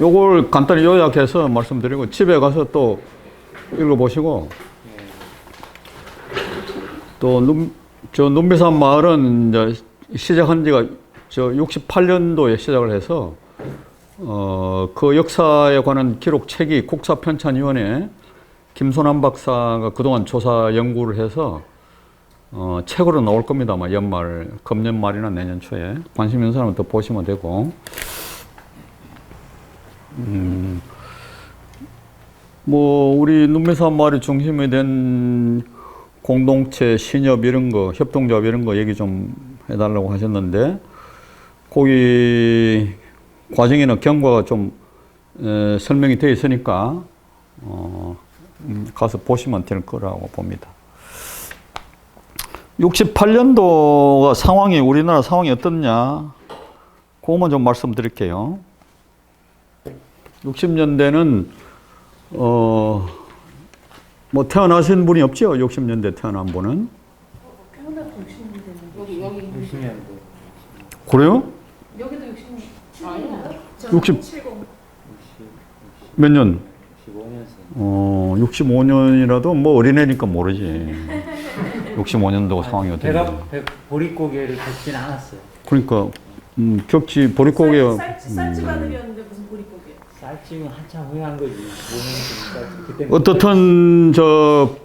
요걸 간단히 요약해서 말씀드리고 집에 가서 또 읽어보시고 또 눈비산 마을은 이제 시작한 지가 68년도에 시작을 해서 그 역사에 관한 기록 책이 국사편찬위원회 김소남 박사가 그동안 조사 연구를 해서 책으로 나올 겁니다. 아마 연말, 금년말이나 내년 초에 관심 있는 사람은 더 보시면 되고. 뭐 우리 눈비산 마을이 중심이 된 공동체, 신협 이런 거, 협동조합 이런 거 얘기 좀 해달라고 하셨는데, 거기 과정에는 경과가 좀 설명이 되어 있으니까 가서 보시면 될 거라고 봅니다. 68년도가 상황이, 우리나라 상황이 어떻냐, 그것만 좀 말씀드릴게요. 60년대는 뭐 태어나신 분이 없죠? 60년대 태어난 분은? 태어나도 60년대는 여기 60년도. 그래요? 여기도 60년 아니야? 60 70 몇 년? 65년생. 65년이라도 뭐 어린애니까 모르지. 65년도 상황이 어떻게 제가 돼요? 보릿고개를 겪진 않았어요. 그러니까 겪지 보릿고개 쌀집 아들이었는데 무슨 보릿고개? 쌀집은 한참 후에 한 거지. 5년쯤 쌀집. 그때 어떻든 저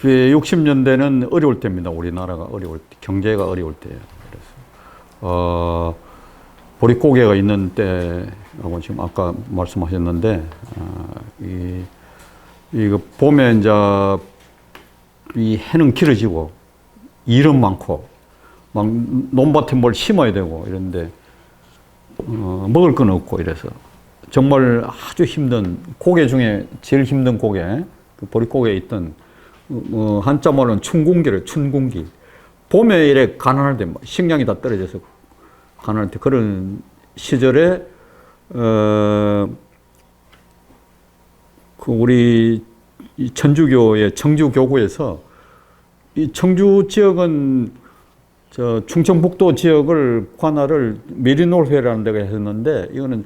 60년대는 어려울 때입니다. 우리나라가 어려울 때, 경제가 어려울 때예요. 그래서 보릿고개가 있는 때라고 지금 아까 말씀하셨는데 이거 봄에 이제 이 해는 길어지고 일은 많고 막 논밭에 뭘 심어야 되고 이런데 먹을 건 없고 이래서 정말 아주 힘든 고개 중에 제일 힘든 고개, 그 보릿고개에 있던 한자 말로는 춘궁기를 춘궁기. 봄에 이래 가난할 때 식량이 다 떨어져서 가난할 때 그런 시절에 그 우리 이 천주교의 청주교구에서 이 청주 지역은 저 충청북도 지역을 관할을 메리놀회라는 데가 했는데 이거는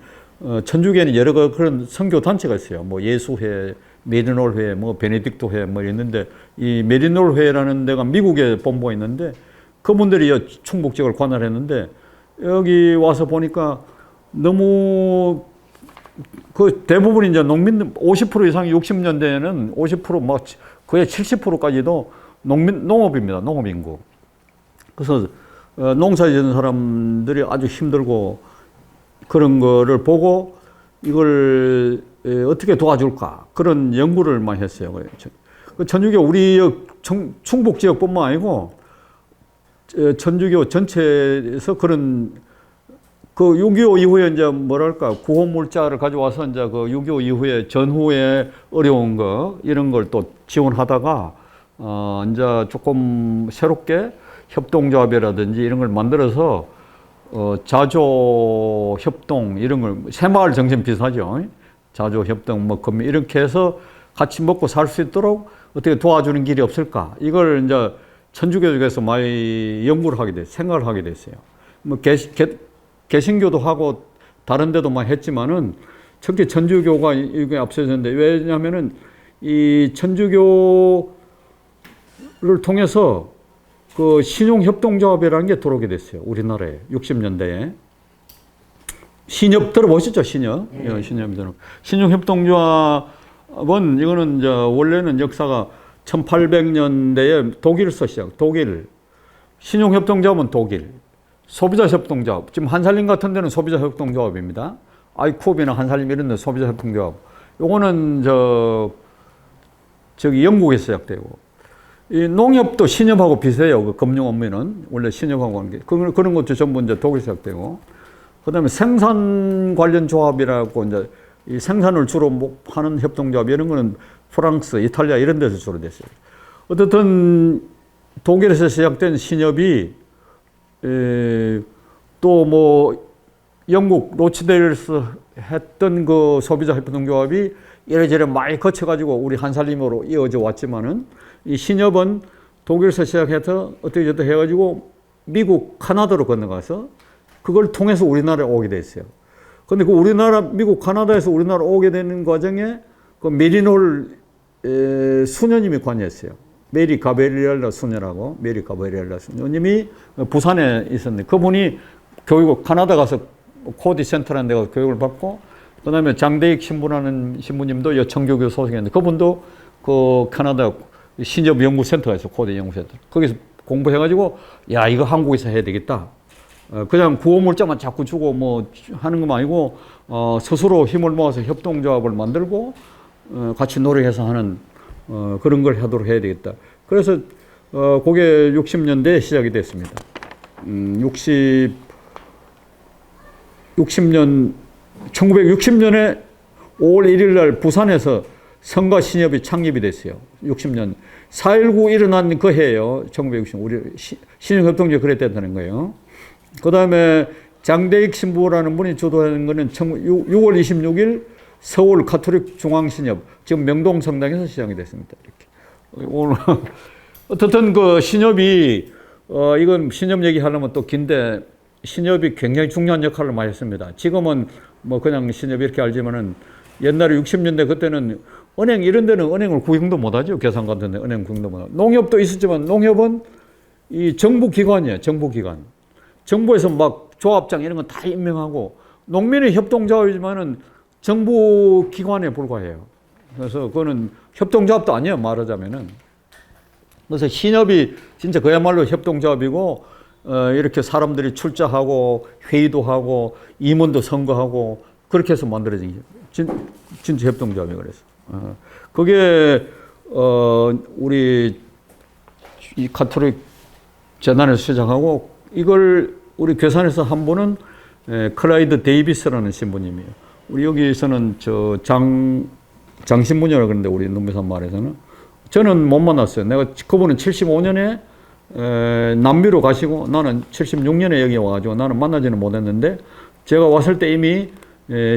천주교에는 여러 그런 선교 단체가 있어요. 뭐 예수회, 메리놀회, 뭐 베네딕토회 뭐 있는데 이 메리놀회라는 데가 미국에 본부가 있는데 그분들이 충북 지역을 관할했는데 여기 와서 보니까 너무 그 대부분 이제 농민들 50% 이상이 60년대에는 50%막 거의 70%까지도 농업입니다. 농업 인구. 그래서 농사 지은 사람들이 아주 힘들고 그런 거를 보고 이걸 어떻게 도와줄까 그런 연구를 많이 했어요. 그 천주교 우리 충북 지역뿐만 아니고 천주교 전체에서 그런 그 6.25 이후에 이제 뭐랄까 구호물자를 가져와서 이제 그 6.25 이후에 전후에 어려운 거 이런 걸 또 지원하다가 이제 조금 새롭게 협동조합이라든지 이런 걸 만들어서 자조 협동 이런 걸 새마을 정신 비슷하죠. 자조 협동 뭐 금융 이렇게 해서 같이 먹고 살 수 있도록 어떻게 도와주는 길이 없을까? 이걸 이제 천주교 쪽에서 많이 연구를 하게 됐어요. 생각을 하게 됐어요. 뭐 개신교도 하고 다른 데도 많이 했지만은 특히 천주교가 이게 앞서졌는데 왜냐하면은 이 천주교를 통해서 그 신용협동조합이라는 게 들어오게 됐어요. 우리나라에 60년대에 신협 들어보셨죠? 신협. 네. 신용협동조합은 이거는 이제 원래는 역사가 1800년대에 독일에서 시작. 독일 신용협동조합은 독일. 소비자협동조합. 지금 한살림 같은 데는 소비자협동조합입니다. 아이쿠업이나 한살림 이런 데 소비자협동조합. 요거는 저기 영국에서 시작되고. 이 농협도 신협하고 비슷해요. 그 금융 업무는. 원래 신협하고 하는 게. 그런 것도 전부 이제 독일에서 시작되고. 그 다음에 생산 관련 조합이라고 이제 이 생산을 주로 하는 협동조합 이런 거는 프랑스, 이탈리아 이런 데서 주로 됐어요. 어쨌든 독일에서 시작된 신협이 또 뭐 영국 로치데일스 했던 그 소비자 협동조합이 이래저래 많이 거쳐가지고 우리 한살림으로 이어져 왔지만은 이 신협은 독일에서 시작해서 어떻게 해가지고 미국, 카나다로 건너가서 그걸 통해서 우리나라에 오게 됐어요. 근데 그 우리나라, 미국, 카나다에서 우리나라 오게 되는 과정에 그 메리놀 수녀님이 관여했어요. 메리 가베리엘라 수녀라고, 메리 가베리엘라 수녀님이 부산에 있었는데 그분이 교육을 카나다 가서 코디 센터라는 데가 교육을 받고, 그 다음에 장대익 신부라는 신부님도 여청교교 소속이었는데 그분도 그 캐나다 신협 연구센터가 있어, 코디 연구센터. 거기서 공부해가지고 야, 이거 한국에서 해야 되겠다. 그냥 구호물자만 자꾸 주고 뭐 하는 것 아니고 스스로 힘을 모아서 협동조합을 만들고 같이 노력해서 하는 그런 걸 하도록 해야 되겠다. 그래서 그게 60년대에 시작이 됐습니다. 1960년에 5월 1일 날 부산에서 성가 신협이 창립이 됐어요. 60년. 4.19 일어난 그 해예요. 1960. 우리 신협협동조합이 그랬다는 거예요. 그 다음에 장대익 신부라는 분이 주도하는 거는 6월 26일 서울 가톨릭 중앙신협, 지금 명동성당에서 시작이 됐습니다. 이렇게. 오늘 어떻든 그 신협이 이건 신협 얘기하려면 또 긴데 신협이 굉장히 중요한 역할을 많이 했습니다. 지금은 뭐 그냥 신협 이렇게 알지만은 옛날에 60년대 그때는 은행 이런 데는 은행을 구경도 못 하죠. 계산 같은 데 은행 구경도 못 하고. 농협도 있었지만 농협은 이 정부 기관이에요. 정부 기관. 정부에서 막 조합장 이런 거 다 임명하고, 농민의 협동조합이지만은 정부 기관에 불과해요. 그래서 그거는 협동조합도 아니에요, 말하자면은. 그래서 신협이 진짜 그야말로 협동조합이고, 이렇게 사람들이 출자하고, 회의도 하고, 임원도 선거하고, 그렇게 해서 만들어진 게 진짜 협동조합이 그래서. 그게, 우리 이 가톨릭 재단에서 시작하고, 이걸 우리 괴산에서 한 분은 클라이드 데이비스라는 신부님이에요. 우리 여기서는 장신부녀라고 그러는데 우리 눈매산 마을에서는 저는 못 만났어요. 내가 그분은 75년에 남미로 가시고 나는 76년에 여기 와가지고 나는 만나지는 못했는데 제가 왔을 때 이미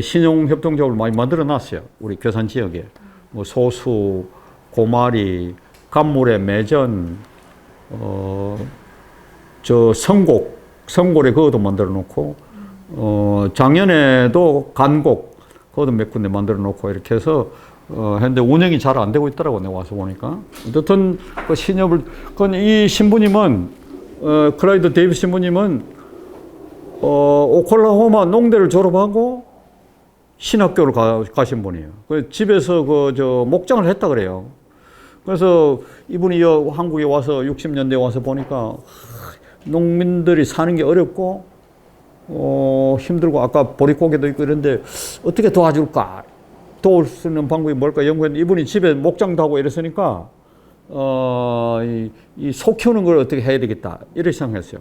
신용협동조합을 많이 만들어 놨어요. 우리 괴산 지역에 뭐 소수, 고마리, 간물의 매전, 성골에 그것도 만들어 놓고, 작년에도 간곡, 그것도 몇 군데 만들어 놓고 이렇게 해서, 했는데 운영이 잘 안 되고 있더라고, 내가 와서 보니까. 어쨌든, 그 신협을, 이 신부님은, 클라이드 데이비스 신부님은, 오클라호마 농대를 졸업하고 신학교를 가신 분이에요. 그 집에서 목장을 했다 그래요. 그래서 이분이 한국에 와서 60년대에 와서 보니까, 농민들이 사는 게 어렵고 힘들고 아까 보릿고개도 있고 이런데 어떻게 도와줄까? 도울 수 있는 방법이 뭘까 연구했는데 이분이 집에 목장도 하고 이랬으니까 이 소 키우는 걸 어떻게 해야 되겠다 이렇게 생각했어요.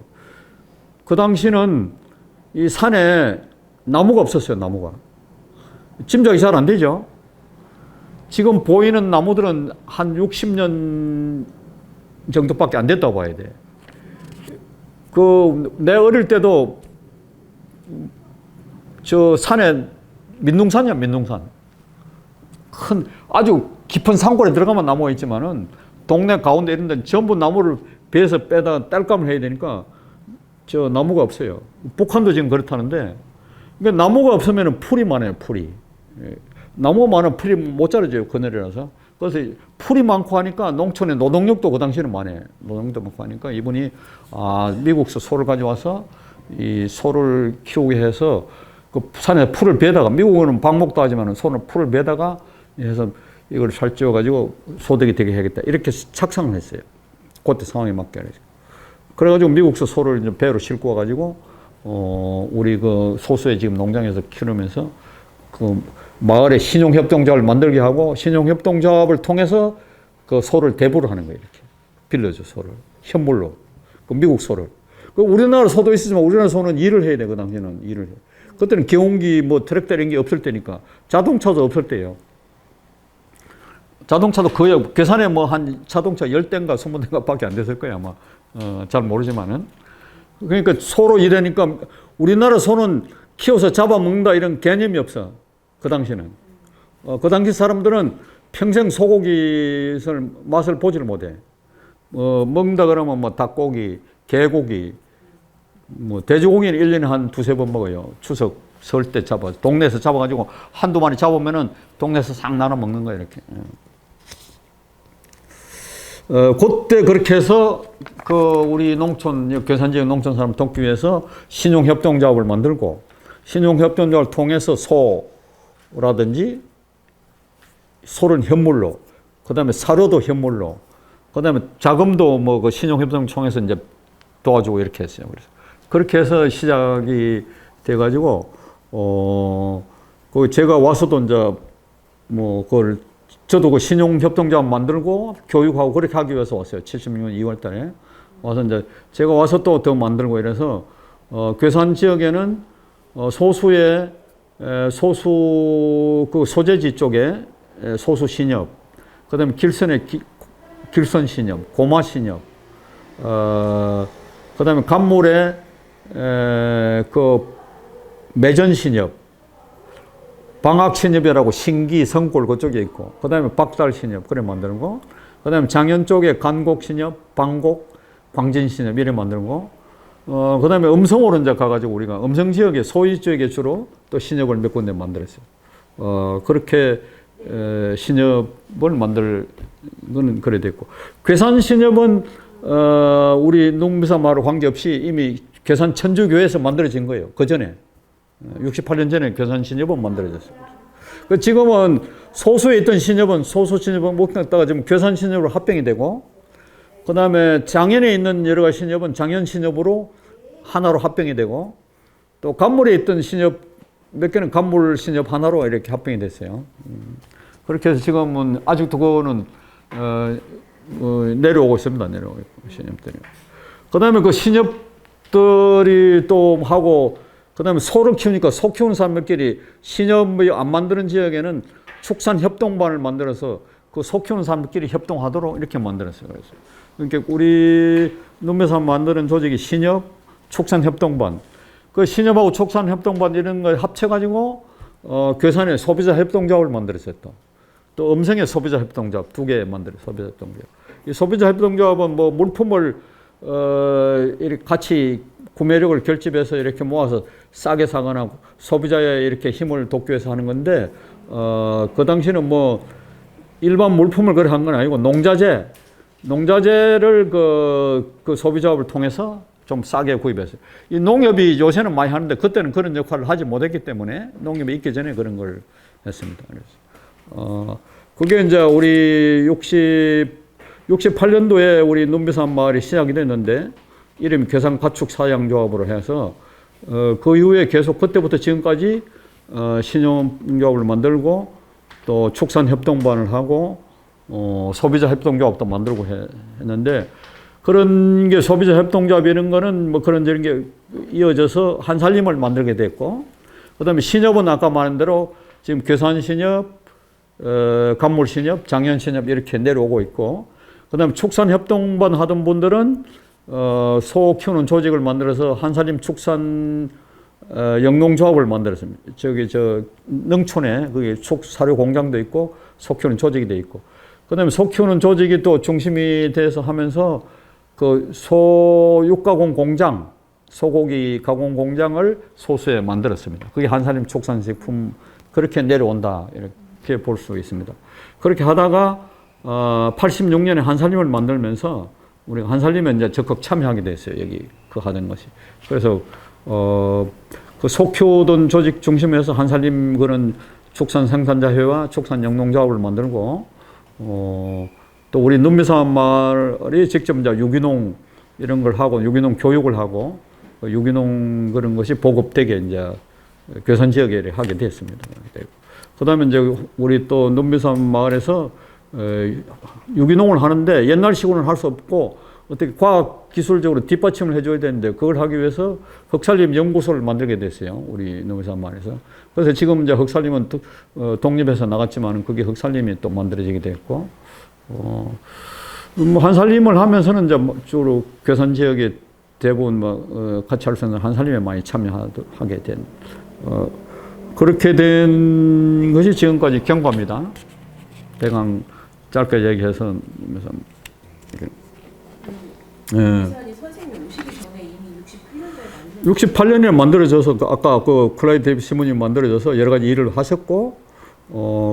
그 당시는 이 산에 나무가 없었어요. 나무가. 짐작이 잘 안 되죠. 지금 보이는 나무들은 한 60년 정도밖에 안 됐다고 봐야 돼. 내 어릴 때도 저 산에 민둥산이야, 민둥산. 큰, 아주 깊은 산골에 들어가면 나무가 있지만은 동네 가운데 이런 데는 전부 나무를 베어서 빼다가 딸감을 해야 되니까 저 나무가 없어요. 북한도 지금 그렇다는데, 그러니까 나무가 없으면 풀이 많아요, 풀이. 나무가 많으면 풀이 못 자라져요, 그늘이라서. 그래서 풀이 많고 하니까 농촌에 노동력도 그 당시에는 많아요. 노동력도 많고 하니까 이분이 미국에서 소를 가져와서 이 소를 키우게 해서 그 산에 풀을 베다가, 미국은 방목도 하지만 소는 풀을 베다가 해서 이걸 잘 찌워가지고 소득이 되게 해야겠다. 이렇게 착상을 했어요. 그때 상황에 맞게. 그래가지고 미국에서 소를 이제 배로 싣고 와가지고 우리 그 소수의 지금 농장에서 키우면서 그 마을에 신용협동조합을 만들게 하고 신용협동조합을 통해서 그 소를 대부로 하는 거예요. 이렇게 빌려줘 소를 현물로 그 미국 소를. 그 우리나라 소도 있지만 우리나라 소는 일을 해야 돼. 그 당시에는 일을 해. 그때는 경운기 뭐 트랙터 이런 게 없을 때니까 자동차도 없을 때예요. 자동차도 거의 계산에 뭐 한 자동차 10대인가 20대인가 밖에 안 됐을 거예요 아마. 잘 모르지만은. 그러니까 소로 일하니까 우리나라 소는 키워서 잡아먹는다 이런 개념이 없어. 그 당시는. 그 당시 사람들은 평생 소고기 맛을 보지를 못해. 먹는다 그러면 뭐 닭고기, 개고기, 뭐 돼지고기는 1년에 한 두세 번 먹어요. 추석 설 때 잡아. 동네에서 잡아가지고 한두 마리 잡으면은 동네에서 싹 나눠 먹는 거예요, 이렇게. 그때 그렇게 해서 그 우리 농촌, 괴산지역 농촌 사람 돕기 위해서 신용협동조합을 만들고 신용협동조합을 통해서 소라든지 소는 현물로, 그 다음에 사료도 현물로, 그 다음에 자금도 뭐 그 신용협동 통해서 이제 도와주고 이렇게 했어요. 그래서 그렇게 해서 시작이 돼가지고, 그 제가 와서도 이제 뭐 그걸 저도 그 신용협동조합 만들고 교육하고 그렇게 하기 위해서 왔어요. 76년 2월 달에. 와서 이제 제가 와서 또 더 만들고 이래서, 괴산 지역에는 소수의 소수 그 소재지 쪽에 소수 신협, 그 다음에 길선의 길선 신협, 고마 신협, 그 다음에 간물의 그 매전 신협, 방학 신협이라고 신기, 성골 그쪽에 있고, 그 다음에 박달 신협, 그래 만드는 거, 그 다음에 장현 쪽에 간곡 신협, 방곡, 광진 신협, 이래 만드는 거, 그 다음에 음성으로 이제 가가지고 우리가 음성 지역에 소위 지역에 주로 또 신협을 몇 군데 만들었어요. 그렇게 신협을 만들 거는 그래 됐고, 괴산 신협은 우리 농미사 마을 관계없이 이미 괴산 천주교에서 만들어진 거예요. 그 전에 68년 전에 괴산 신협은 만들어졌어요. 지금은 소수에 있던 신협은 소수 신협은 못 갔다가 지금 괴산 신협으로 합병이 되고, 그 다음에 장현에 있는 여러 가지 신협은 장현 신협으로 하나로 합병이 되고, 또 간물에 있던 신협 몇 개는 간물 신협 하나로 이렇게 합병이 됐어요. 그렇게 해서 지금은 아직도 그거는 내려오고 있습니다. 내려오고 있고, 신협들이. 그 다음에 그 신협들이 또 하고, 그 다음에 소를 키우니까 소 키우는 사람들끼리 신협이 안 만드는 지역에는 축산협동반을 만들어서 그 소 키우는 사람들끼리 협동하도록 이렇게 만들었어요. 그래서 그러니까 우리 농매사 만드는 조직이 신협, 축산협동반, 그 신협하고 축산협동반 이런 걸 합쳐가지고 괴산에 소비자협동조합을 만들었어요. 또 음성의 소비자협동조합 두 개 만들어요. 소비자협동조합. 이 소비자협동조합은 뭐 물품을 이렇게 같이 구매력을 결집해서 이렇게 모아서 싸게 사거나 소비자의 이렇게 힘을 돕기 위해서 하는 건데, 그 당시는 뭐 일반 물품을 그렇게 한 건 아니고 농자재를 그 소비자업을 통해서 좀 싸게 구입했어요. 이 농협이 요새는 많이 하는데 그때는 그런 역할을 하지 못했기 때문에 농협이 있기 전에 그런 걸 했습니다. 그래서 그게 이제 우리 68년도에 우리 눈비산 마을이 시작이 됐는데, 이름이 괴산가축사양조합으로 해서 그 이후에 계속 그때부터 지금까지 신용조합을 만들고 또 축산협동반을 하고 소비자협동조합도 만들고 했는데, 그런 게 소비자협동조합 이런 거는 뭐 그런 게 이어져서 한살림을 만들게 됐고, 그 다음에 신협은 아까 말한 대로 지금 괴산신협, 간물신협, 장현신협 이렇게 내려오고 있고, 그 다음에 축산협동반 하던 분들은 소 키우는 조직을 만들어서 한살림 축산 영농조합을 만들었습니다. 저 농촌에 그게 축사료 공장도 있고 소 키우는 조직이 돼 있고, 그 다음에 소 키우는 조직이 또 중심이 돼서 하면서 그 소 육가공 공장, 소고기 가공 공장을 소수에 만들었습니다. 그게 한살림 축산식품 그렇게 내려온다 이렇게 볼 수 있습니다. 그렇게 하다가 86년에 한살림을 만들면서 우리가 한살림에 이제 적극 참여하게 됐어요. 여기 그 하는 것이. 그래서 그 소 키우던 조직 중심에서 한살림 그런 축산 생산자회와 축산 영농조합을 만들고, 또 우리 눈미산 마을이 직접 이제 유기농 이런 걸 하고 유기농 교육을 하고 유기농 그런 것이 보급되게 이제 괴산 지역에 하게 됐습니다. 그다음에 이제 우리 또 눈미산 마을에서 유기농을 하는데 옛날식으로는 할 수 없고 어떻게 과학 기술적으로 뒷받침을 해줘야 되는데, 그걸 하기 위해서 흑살림 연구소를 만들게 됐어요. 우리 눈미산 마을에서. 그래서 지금 이제 흑살림은 독립해서 나갔지만 그게 흑살림이 또 만들어지게 됐고, 뭐 한살림을 하면서는 이제 주로 괴산 지역에 대부분 뭐 같이 할 수 있는 한살림에 많이 참여하게 된 그렇게 된 것이 지금까지 경과입니다. 대강 짧게 얘기해서 괴산이 선생님 오시기 전에 이미 68년도에 68년에 만들어져서 아까 그 클라이드 데이비스 신문이 만들어져서 여러 가지 일을 하셨고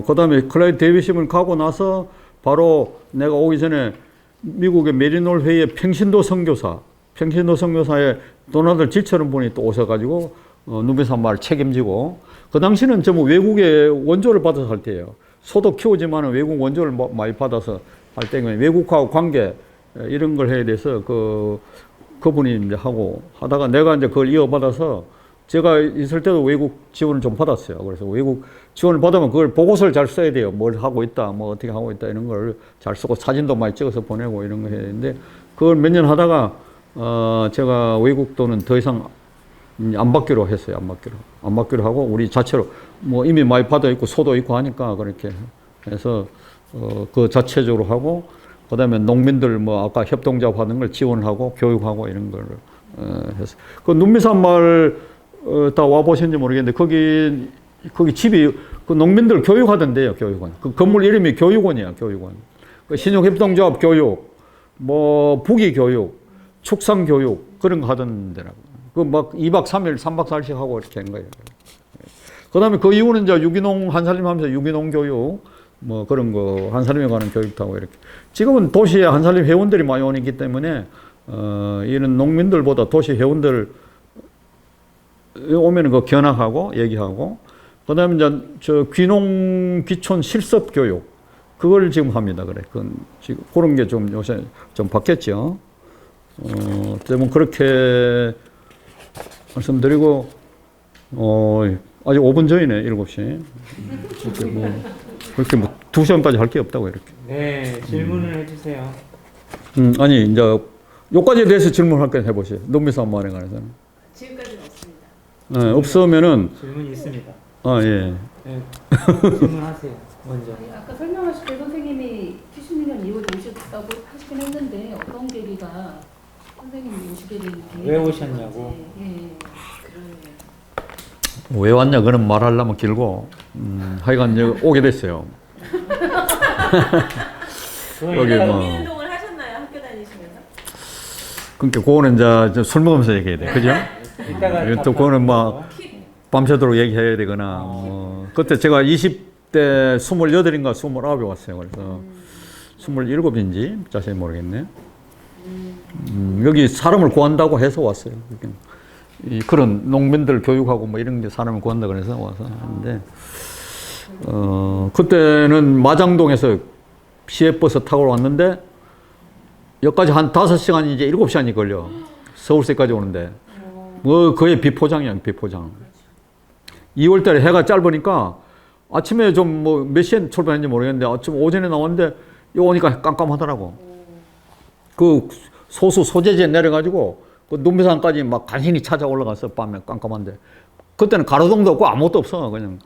그다음에 클라이드 데이비스 신문 가고 나서 바로 내가 오기 전에 미국의 메리놀 회의의 평신도 선교사에 도나드 지처럼 분이 또 오셔가지고 누비산마를 책임지고 그 당시는 전부 외국의 원조를 받아서 할 때예요. 소도 키우지만 외국 원조를 많이 받아서 할 때에 외국하고 관계 이런 걸 해야 돼서 그분이 이제 하다가 내가 이제 그걸 이어받아서 제가 있을 때도 외국 지원을 좀 받았어요. 그래서 외국 지원을 받으면 그걸 보고서를 잘 써야 돼요. 뭘 하고 있다, 뭐 어떻게 하고 있다 이런 걸 잘 쓰고 사진도 많이 찍어서 보내고 이런 거 해야 되는데 그걸 몇 년 하다가 제가 외국 돈은 더 이상 안 받기로 했어요. 안 받기로 하고 우리 자체로 뭐 이미 많이 받아 있고 소도 있고 하니까 그렇게 해서 그 자체적으로 하고 그다음에 농민들 뭐 아까 협동조합 하는 걸 지원을 하고 교육하고 이런 걸 해서 그 눈미산마을 다 와보셨는지 모르겠는데 거기 집이 그 농민들 교육하던데요. 교육원 그 건물 이름이 교육원이야. 교육원 그 신용협동조합 교육 뭐 부기 교육 축산 교육 그런 거 하던 데라고 그 막 2박 3일 3박 4일씩 하고 이렇게 한 거예요. 그다음에 그 이후는 이제 유기농 한살림 하면서 유기농 교육 뭐 그런 거 한살림에 관한 교육도 하고 이렇게 지금은 도시에 한살림 회원들이 많이 오기 때문에 이런 농민들보다 도시 회원들 오면은 그 견학하고 얘기하고 그다음에 이제 저 귀농 귀촌 실습 교육 그걸 지금 합니다. 그래. 그건 지금 그런 게 좀 요새 좀 바뀌었죠. 때문에 그렇게 말씀드리고 아직 5분 전이네 7시. 그렇게 뭐 2시간까지 할 게 없다고 이렇게. 네, 질문을 해주세요. 아니 이제 요까지에 대해서 질문할 거 해보세요. 농미산마을에 관해서는. 지금까지는 없습니다. 네, 없으면은 질문이 있습니다. 예. 네, 질문하세요. 먼저. 아니, 아까 설명하실 때 선생님이 70년 이후에 오셨다고 하시긴 했는데 어떤 계기가 선생님이 오시게 된 계기? 왜 오셨냐고? 예. 왜 왔냐 그런 말하려면 길고 하여간 이제 오게 됐어요. 여기 뭐 국민운동을 하셨나요? 학교 다니시면서? 그러니까 그거는 이제 술 먹으면서 얘기해야 돼, 그죠? 이따가 또 그거는 막 답변하세요. 밤새도록 얘기해야 되거나 그때 제가 20대 28인가 29에 왔어요. 그래서 27인지 자세히 모르겠네. 여기 사람을 구한다고 해서 왔어요. 그런 농민들 교육하고 뭐 이런 게 사람을 구한다 그래서 와서 하는데 그때는 마장동에서 시외버스 타고 왔는데 여기까지 한 5시간 이제 7시간이 걸려. 서울시까지 오는데 뭐 거의 비포장이야, 비포장. 2월 달에 해가 짧으니까 아침에 좀 뭐 몇 시에 출발했는지 모르겠는데 아침 오전에 나왔는데 여기 오니까 깜깜하더라고. 그 소수 소재지에 내려가지고 그 눈미산까지 막 간신히 찾아 올라가서 밤에 깜깜한데 그때는 가로등도 없고 아무것도 없어. 그냥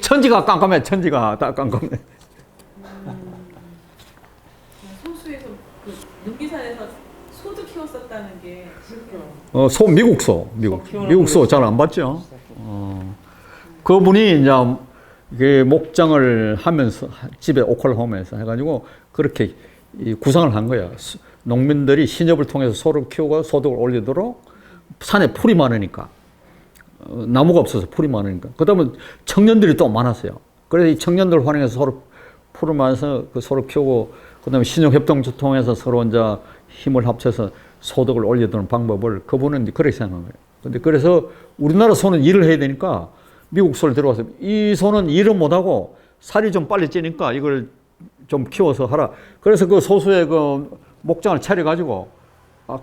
천지가 깜깜해. 천지가 다 깜깜해. 소수에서 그 눈비산에서 소도 키웠었다는 게 미국 소 잘 안 봤죠. 그분이 이제 이게 목장을 하면서 집에 오클라호마에서 해가지고 그렇게 구상을 한 거야. 농민들이 신협을 통해서 소를 키우고 소득을 올리도록 산에 풀이 많으니까 나무가 없어서 풀이 많으니까 그다음에 청년들이 또 많았어요. 그래서 이 청년들 활용해서 서로 풀을 많아서 그 소를 키우고 그다음에 신용협동조 통해서 서로 이제 힘을 합쳐서 소득을 올리도록 방법을 그분은 이제 그렇게 생각한 거예요. 근데 그래서 우리나라 소는 일을 해야 되니까 미국 소를 들어와서 이 소는 일을 못하고 살이 좀 빨리 찌니까 이걸 좀 키워서 하라. 그래서 그 소수의 그 목장을 차려가지고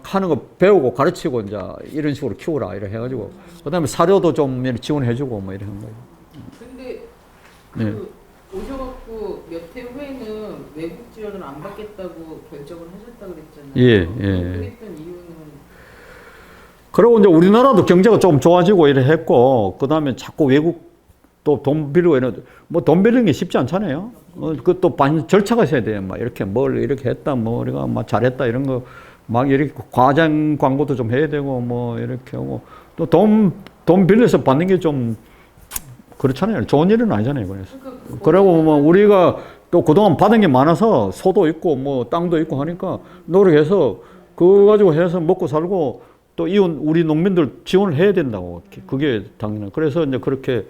하는 거 배우고 가르치고 이제 이런 식으로 키우라 이렇게 해가지고 그다음에 사료도 좀 지원해주고 뭐 이런 거예요. 근데 네. 오셔갖고 몇 해 후에는 외국 지원을 안 받겠다고 결정을 하셨다 그랬잖아요. 예. 그랬던 이유는 그리고 이제 우리나라도 경제가 좀 좋아지고 이래 했고 그다음에 자꾸 외국 또 돈 빌리고 이런 뭐 돈 빌리는 게 쉽지 않잖아요. 그것도 절차가 있어야 돼요. 막 이렇게 뭘 이렇게 했다, 뭐 우리가 막 잘했다 이런 거 막 이렇게 과장 광고도 좀 해야 되고 뭐 이렇게 하고 또 돈 빌려서 받는 게 좀 그렇잖아요. 좋은 일은 아니잖아요. 그래서 그리고 뭐 우리가 또 그동안 받은 게 많아서 소도 있고 뭐 땅도 있고 하니까 노력해서 그거 가지고 해서 먹고 살고 또 이웃 우리 농민들 지원을 해야 된다고. 그게 당연한. 그래서 이제 그렇게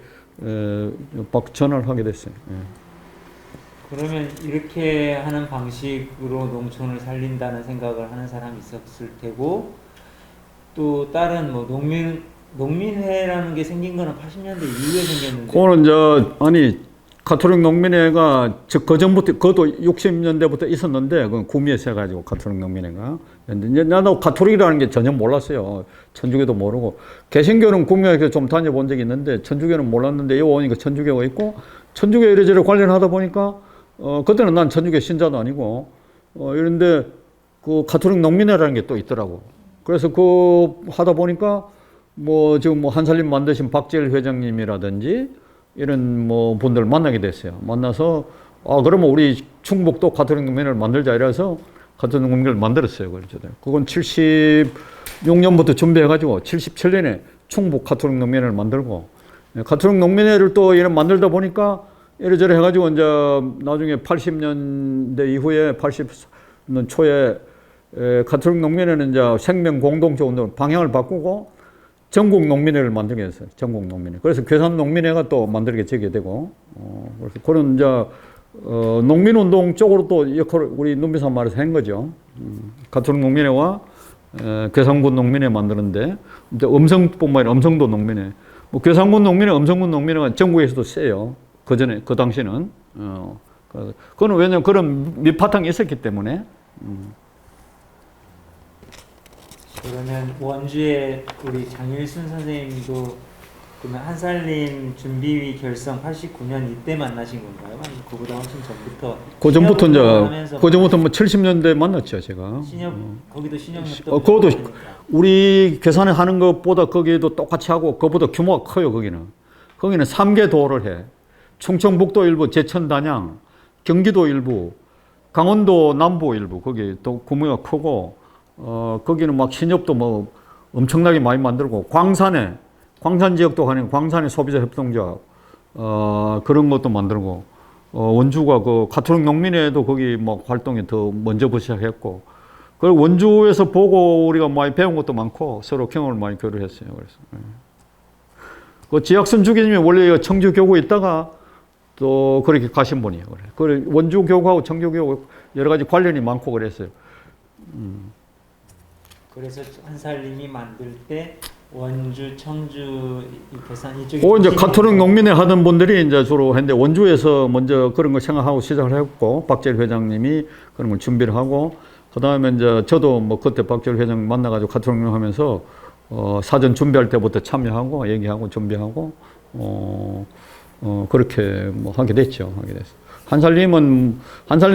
막 전화를 하게 됐어요. 예. 그러면 이렇게 하는 방식으로 농촌을 살린다는 생각을 하는 사람이 있었을 테고, 또 다른 뭐 농민회라는 게 생긴 거는 80년대 이후에 생겼는데. 그거는 아니 가톨릭 농민회가 그 전부터 그것도 60년대부터 있었는데 그건 구미에서 해가지고 가톨릭 농민회가. 근데 나도 가톨릭이라는 게 전혀 몰랐어요. 천주교도 모르고 개신교는 구미에서 좀 다녀본 적이 있는데 천주교는 몰랐는데 여기 오니까 천주교가 있고 천주교 이래저래 관련하다 보니까 그때는 난 천주교 신자도 아니고 이런데 그 가톨릭 농민회라는 게 또 있더라고. 그래서 그 하다 보니까 뭐 지금 뭐 한살림 만드신 박재일 회장님이라든지 이런 뭐 분들 만나게 됐어요. 만나서 그러면 우리 충북도 가톨릭 농민회를 만들자 이래서 가톨릭 농민회를 만들었어요. 그렇죠. 그건 76년부터 준비해가지고 77년에 충북 가톨릭 농민회를 만들고 가톨릭 농민회를 또 이런 만들다 보니까 이래저래 해가지고 이제 나중에 80년대 이후에 80년 초에 가톨릭 농민회는 이제 생명 공동체 운동 방향을 바꾸고 전국 농민회를 만들게 했어요. 전국 농민회. 그래서 괴산 농민회가 또 만들게 되게 되고, 그래서 그런 이제 농민운동 쪽으로 또 역할을 우리 눈비산 마을에서 한 거죠. 가톨릭 농민회와 괴산군 농민회 만드는데 이제 음성뿐만 아니라 음성도 농민회. 뭐 괴산군 농민회, 음성군 농민회가 전국에서도 세요. 그 전에 그 당시는 그거는 왜냐면 그런 밑바탕이 있었기 때문에. 그러면 원주에 우리 장일순 선생님도 그러면 한살림 준비위 결성 89년 이때 만나신 건가요? 아니면 그보다 훨씬 전부터? 그 전부터 뭐 70년대 만났죠, 제가. 신협 거기도 신협협동. 그것도 우리 괴산에 하는 것보다 거기도 똑같이 하고 그보다 규모가 커요. 거기는 3개 도를 해. 충청북도 일부, 제천 단양, 경기도 일부, 강원도 남부 일부 거기 또 규모가 크고. 거기는 막 신협도 뭐 엄청나게 많이 만들고 광산 지역도 가는 광산의 소비자 협동조합 그런 것도 만들고 원주가 그 가톨릭 농민회도 거기 막 활동이 더 먼저부터 시작했고 그 원주에서 보고 우리가 많이 배운 것도 많고 서로 경험을 많이 교류했어요. 그래서 그 지학선 주기님이 원래 청주 교구에 있다가 또 그렇게 가신 분이에요. 그래 원주 교구하고 청주 교구 여러 가지 관련이 많고 그랬어요. 그래서 한살림이 만들 때 원주, 청주, 괴산 이쪽에 이제 가톨릭 농민회 하던 분들이 이제 주로 했는데 원주에서 먼저 그런 걸 생각하고 시작을 했고 박재일 회장님이 그런 걸 준비를 하고 그 다음에 이제 저도 뭐 그때 박재일 회장 만나가지고 가톨릭 농민회 하면서 사전 준비할 때부터 참여하고 얘기하고 준비하고 그렇게 뭐 하게 됐죠. 한살림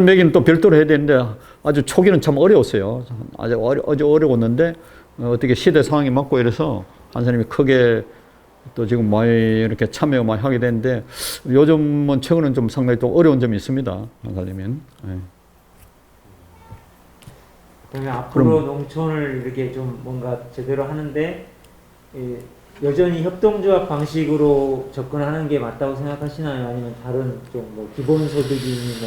얘기는 또 별도로 해야 되는데 아주 초기는 참 어려웠어요. 아주 어려웠는데 어떻게 시대 상황이 맞고 이래서 한살림이 크게 또 지금 많이 이렇게 참여 많이 하게 되는데 요즘은 최근은 좀 상당히 또 어려운 점이 있습니다. 한살림은. 네. 그러면 앞으로 농촌을 이렇게 좀 뭔가 제대로 하는데 여전히 협동조합 방식으로 접근하는 게 맞다고 생각하시나요? 아니면 다른 좀 뭐 기본소득이니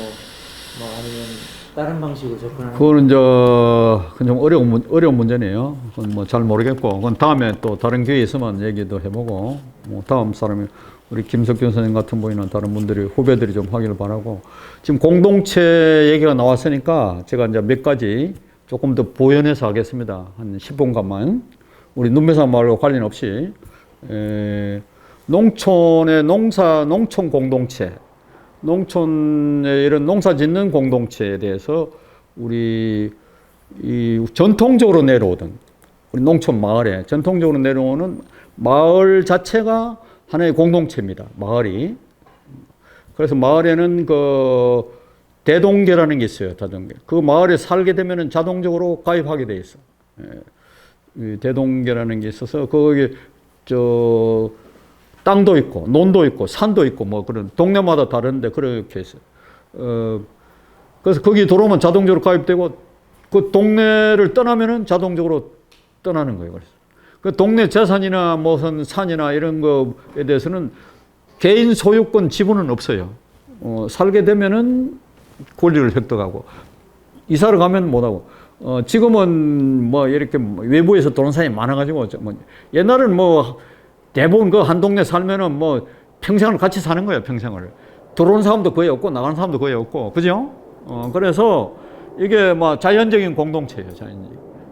뭐 아니면 다른 방식으로 접근하는? 그거는 좀 어려운 문제네요. 그건 뭐 잘 모르겠고, 그건 다음에 또 다른 기회 있으면 얘기도 해보고, 뭐 다음 사람이 우리 김석균 선생님 같은 분이나 다른 분들이 후배들이 좀 하기를 바라고, 지금 공동체 얘기가 나왔으니까 제가 이제 몇 가지 조금 더 보연해서 하겠습니다. 한 10분간만. 우리 눈매산 마을과 관련 없이 농촌의 농촌 공동체, 농촌의 이런 농사 짓는 공동체에 대해서 우리 이 전통적으로 내려오던 우리 농촌 마을에 전통적으로 내려오는 마을 자체가 하나의 공동체입니다. 마을이. 그래서 마을에는 그 대동계라는 게 있어요. 대동계. 그 마을에 살게 되면은 자동적으로 가입하게 돼 있어. 대동계라는 게 있어서 거기 땅도 있고 논도 있고 산도 있고 뭐 그런 동네마다 다른데 그렇게 있어요. 그래서 거기 들어오면 자동적으로 가입되고 그 동네를 떠나면은 자동적으로 떠나는 거예요. 그래서 그 동네 재산이나 무슨 산이나 이런 거에 대해서는 개인 소유권 지분은 없어요. 살게 되면은 권리를 획득하고 이사를 가면 못하고 지금은 뭐 이렇게 외부에서 들어온 사람이 많아가지고 뭐 옛날에는 뭐 대부분 그 한 동네 살면은 뭐 평생을 같이 사는 거예요. 평생을 들어온 사람도 거의 없고 나가는 사람도 거의 없고 그죠? 그래서 이게 뭐 자연적인 공동체예요.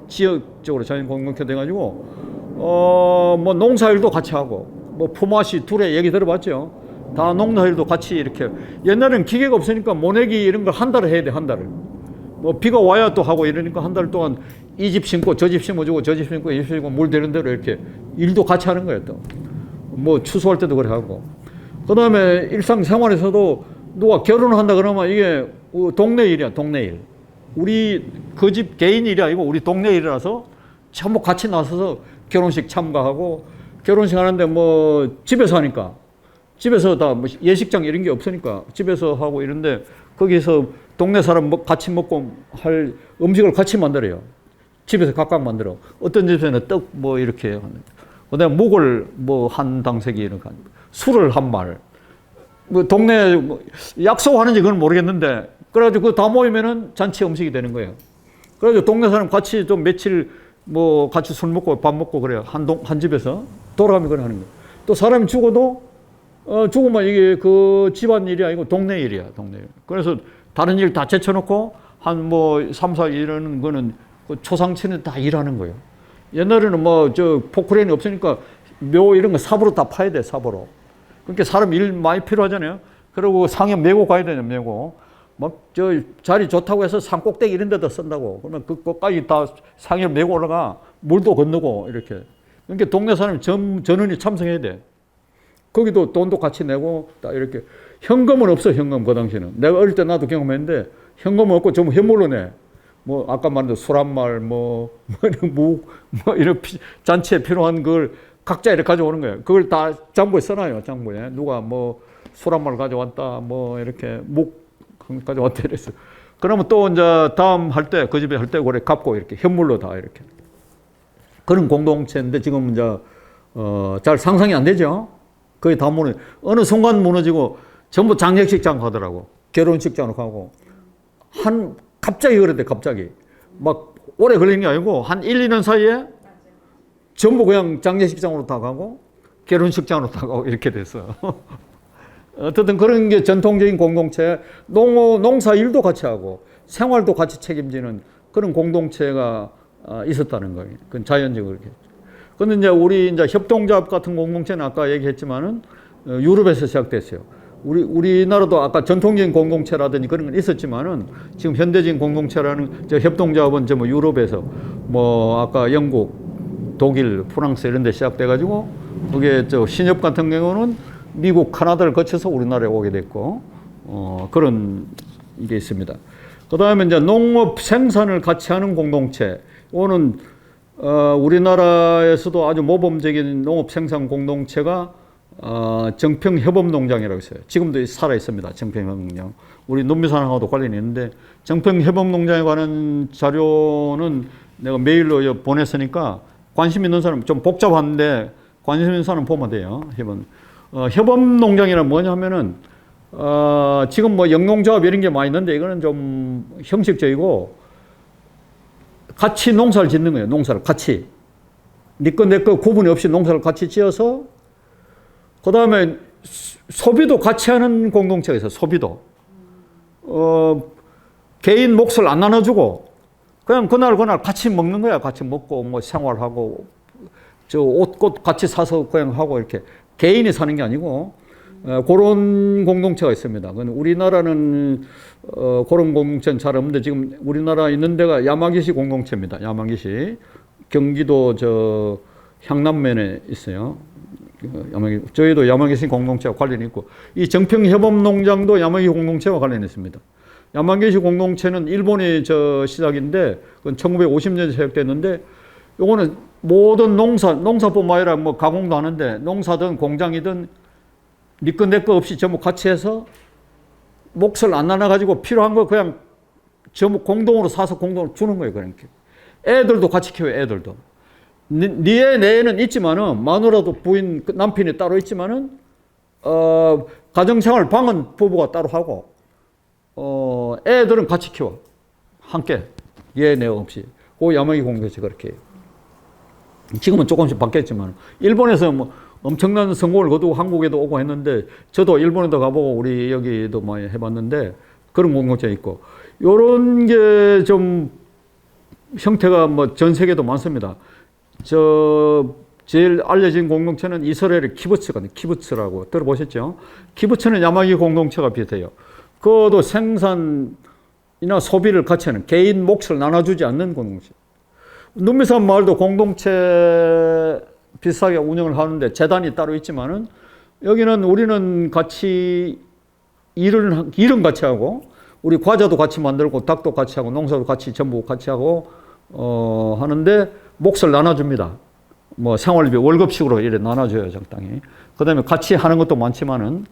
지역적으로 자연 공동체 돼가지고 뭐 농사일도 같이 하고 뭐 품앗이 둘에 얘기 들어봤죠. 다 농사일도 같이 이렇게 옛날에는 기계가 없으니까 모내기 이런 걸 한 달을 해야 돼. 한 달을. 뭐 비가 와야 또 하고 이러니까 한 달 동안 이 집 심고 저 집 심어주고 저 집 심고 이 집 심고 물 되는 대로 이렇게 일도 같이 하는 거예요. 또 뭐 추수할 때도 그래 하고 그다음에 일상생활에서도 누가 결혼을 한다 그러면 이게 동네 일이야. 동네 일. 우리 그 집 개인 일이 아니고 우리 동네 일이라서 전부 같이 나서서 결혼식 참가하고 결혼식 하는데 뭐 집에서 하니까 집에서 다 뭐 예식장 이런 게 없으니까 집에서 하고 이런데 거기서 동네 사람 같이 먹고 할 음식을 같이 만들어요. 집에서 각각 만들어. 어떤 집에는 떡 뭐 이렇게 하는. 그다음에 묵을 뭐 한 당세기 이렇게 하는. 술을 한 말. 뭐 동네 뭐 약속하는지 그건 모르겠는데 그래가지고 그 다 모이면은 잔치 음식이 되는 거예요. 그래가지고 동네 사람 같이 좀 며칠 뭐 같이 술 먹고 밥 먹고 그래요. 한 집에서 돌아가면 그걸 하는 거예요. 또 사람이 죽어도 죽으면 이게 그 집안 일이 아니고 동네 일이야. 동네 일. 그래서 다른 일 다 제쳐놓고 한 뭐 3, 4 이러는 거는 그 초상치는 다 일하는 거예요. 옛날에는 뭐 저 포크레인이 없으니까 묘 이런 거 삽으로 다 파야 돼. 삽으로. 그러니까 사람 일 많이 필요하잖아요. 그리고 상에 메고 가야 되냐 메고. 막 저 자리 좋다고 해서 산 꼭대기 이런 데다 쓴다고. 그러면 그것까지 다 상에 메고 올라가. 물도 건너고 이렇게. 그러니까 동네 사람이 전원이 참석해야 돼. 거기도 돈도 같이 내고 딱 이렇게. 현금은 없어. 현금 그 당시에는. 내가 어릴 때 나도 경험했는데 현금은 없고 전부 현물로 내. 뭐 아까 말한 대로 술 한 말 뭐 이런 잔치에 필요한 걸 각자 이렇게 가져오는 거예요. 그걸 다 장부에 써놔요. 장부에 누가 뭐 술 한 말 가져왔다 뭐 이렇게 묵 가져왔다 이랬어. 그러면 또 이제 다음 할 때 그 집에 할 때 그래 갚고 이렇게 현물로 다 이렇게 그런 공동체인데 지금 이제 잘 상상이 안 되죠. 거의 다 무너 어느 순간 무너지고 전부 장례식장 가더라고. 결혼식장으로 가고 갑자기 그랬대. 갑자기 막 오래 걸리는 게 아니고 한 1, 2년 사이에 전부 그냥 장례식장으로 다 가고 결혼식장으로 다 가고 이렇게 됐어요. 어쨌든 그런 게 전통적인 공동체, 농사 일도 같이 하고 생활도 같이 책임지는 그런 공동체가 있었다는 거예요. 그건 자연적으로 그렇게. 그런데 이제 우리 이제 협동조합 같은 공동체는 아까 얘기했지만은 유럽에서 시작됐어요. 우리나라도 아까 전통적인 공동체라든지 그런 건 있었지만은 지금 현대적인 공동체라는 저 협동조합은 저 뭐 유럽에서 뭐 아까 영국, 독일, 프랑스 이런 데 시작돼 가지고 그게 저 신협 같은 경우는 미국, 카나다를 거쳐서 우리나라에 오게 됐고 그런 게 있습니다. 그다음에 이제 농업 생산을 같이 하는 공동체. 이거는 우리나라에서도 아주 모범적인 농업 생산 공동체가 정평협업농장이라고 있어요. 지금도 살아 있습니다. 정평협업농장. 우리 농미산하고도 관련이 있는데 정평협업농장에 관한 자료는 내가 메일로 보냈으니까 관심 있는 사람 좀 복잡한데 관심 있는 사람 보면 돼요. 협업농장이란 뭐냐면은 지금 뭐 영농조합 이런 게 많이 있는데 이거는 좀 형식적이고 같이 농사를 짓는 거예요. 농사를 같이. 네 거 내 거 구분이 없이 농사를 같이 지어서 그 다음에 소비도 같이 하는 공동체가 있어요. 소비도. 개인 몫을 안 나눠주고 그냥 그날 같이 먹는 거야. 같이 먹고 뭐 생활하고 저 옷 같이 사서 그냥 하고 이렇게 개인이 사는 게 아니고 그런 공동체가 있습니다. 우리나라는 그런 공동체는 잘 없는데 지금 우리나라 있는 데가 야마기시 공동체입니다. 야마기시. 경기도 저 향남면에 있어요. 저희도 야마기시 공동체와 관련이 있고 이 정평협업농장도 야마기시 공동체와 관련이 있습니다. 야마기시 공동체는 일본의 저 시작인데 그건 1950년에 시작됐는데 요거는 모든 농사뿐만 아니라 뭐 가공도 하는데 농사든 공장이든 니 거 내 거 없이 전부 같이 해서 몫을 안 나눠가지고 필요한 거 그냥 전부 공동으로 사서 공동으로 주는 거예요. 그러니까 애들도 같이 키워요. 애들도. 니의 내에는 있지만은 마누라도 부인 남편이 따로 있지만은 가정생활 방은 부부가 따로 하고 애들은 같이 키워 함께 예, 네 없이. 그 야마기 공동체 그렇게 해요. 지금은 조금씩 바뀌었지만 일본에서 뭐 엄청난 성공을 거두고 한국에도 오고 했는데 저도 일본에도 가보고 우리 여기도 많이 해봤는데 그런 공동체 있고 요런 게 좀 형태가 뭐 전 세계도 많습니다. 제일 알려진 공동체는 이스라엘의 키부츠라고 들어보셨죠? 키부츠는 야마기 공동체가 비슷해요. 그것도 생산이나 소비를 같이 하는 개인 몫을 나눠주지 않는 공동체. 눈미산 마을도 공동체 비슷하게 운영을 하는데 재단이 따로 있지만은 여기는 우리는 같이 일은 같이 하고 우리 과자도 같이 만들고 닭도 같이 하고 농사도 같이 전부 같이 하고 하는데 몫을 나눠줍니다. 뭐 생활비 월급식으로 이렇게 나눠줘요 적당히. 그다음에 같이 하는 것도 많지만은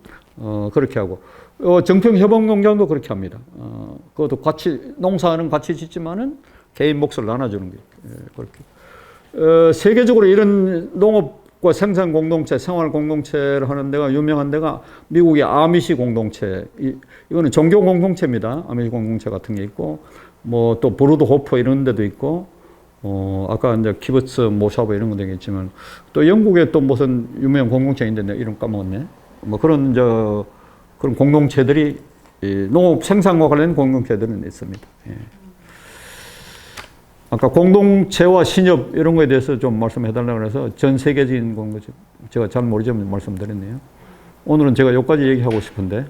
그렇게 하고 정평협업농장도 그렇게 합니다. 그것도 같이 농사는 같이 짓지만은 개인 몫을 나눠주는 게 그렇게. 세계적으로 이런 농업과 생산 공동체, 생활 공동체를 하는 데가 유명한 데가 미국의 아미시 공동체. 이거는 종교 공동체입니다. 아미시 공동체 같은 게 있고, 뭐 또 브루드 호퍼 이런 데도 있고, 아까 이제 키부츠 모샤브 이런 거 되겠지만, 또 영국에 또 무슨 유명한 공동체인데 내가 이름 까먹었네. 뭐 그런 그런 공동체들이 농업 생산과 관련된 공동체들은 있습니다. 예. 아까 공동체와 신협 이런 거에 대해서 좀 말씀해 달라고 해서 전 세계적인 공동체 제가 잘 모르지만 말씀드렸네요. 오늘은 제가 여기까지 얘기하고 싶은데